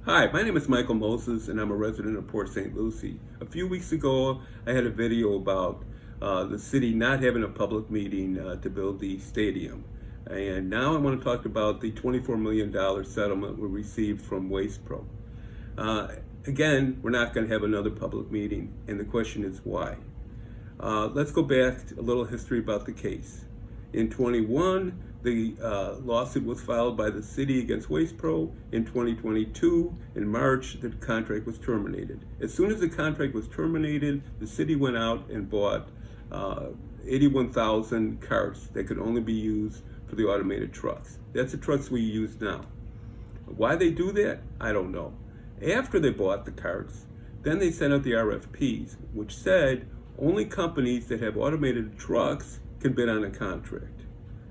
Hi, my name is Michael Moses, and I'm a resident of Port St. Lucie. A few weeks ago, I had a video about the city not having a public meeting to build the stadium. And now I want to talk about the $24 million settlement we received from WastePro. Again, we're not going to have another public meeting, and the question is why. Let's go back to a little history about the case. In 21, the lawsuit was filed by the city against WastePro. In 2022, in March, the contract was terminated. As soon as the contract was terminated, the city went out and bought 81,000 carts that could only be used for the automated trucks. That's the trucks we use now. Why they do that, I don't know. After they bought the carts, then they sent out the RFPs, which said only companies that have automated trucks can bid on a contract.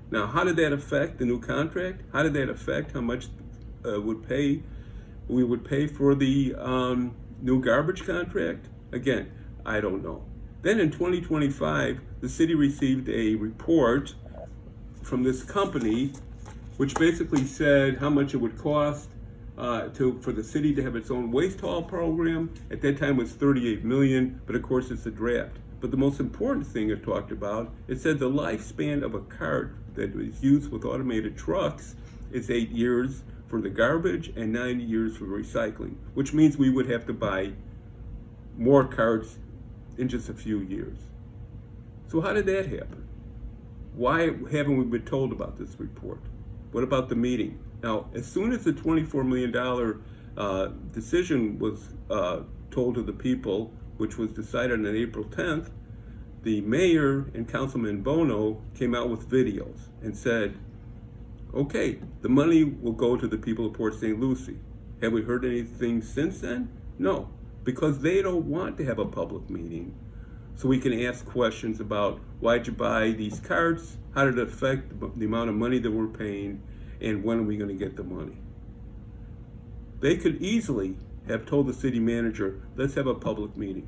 Now, how did that affect the new contract? How did that affect how much we would pay for the new garbage contract? Again, I don't know. Then in 2025, the city received a report from this company, which basically said how much it would cost for the city to have its own waste haul program. At that time, it was $38 million, but of course, it's a draft. But the most important thing it talked about, it said the lifespan of a cart that is used with automated trucks is 8 years for the garbage and 9 years for recycling, which means we would have to buy more carts in just a few years. So how did that happen? Why haven't we been told about this report? What about the meeting? Now, as soon as the $24 million decision was told to the people, which was decided on April 10th, the mayor and Councilman Bono came out with videos and said, okay, the money will go to the people of Port St. Lucie. Have we heard anything since then? No, because they don't want to have a public meeting so we can ask questions about why'd you buy these carts, how did it affect the amount of money that we're paying, and when are we going to get the money? They could easily have told the city manager, let's have a public meeting.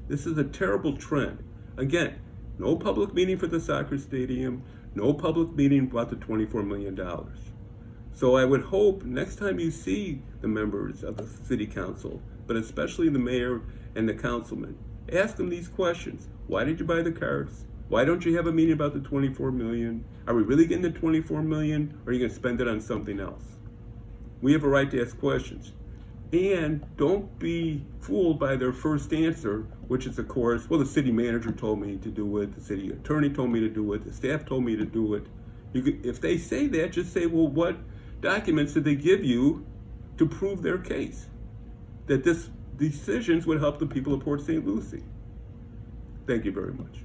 This is a terrible trend. Again, no public meeting for the soccer stadium, no public meeting about the $24 million. So I would hope next time you see the members of the city council, but especially the mayor and the councilman, ask them these questions. Why did you buy the carts? Why don't you have a meeting about the $24 million? Are we really getting the $24 million, or are you going to spend it on something else? We have a right to ask questions. And don't be fooled by their first answer, which is, of course, well, the city manager told me to do it, the city attorney told me to do it, the staff told me to do it. If they say that, just say, well, what documents did they give you to prove their case? That these decisions would help the people of Port St. Lucie. Thank you very much.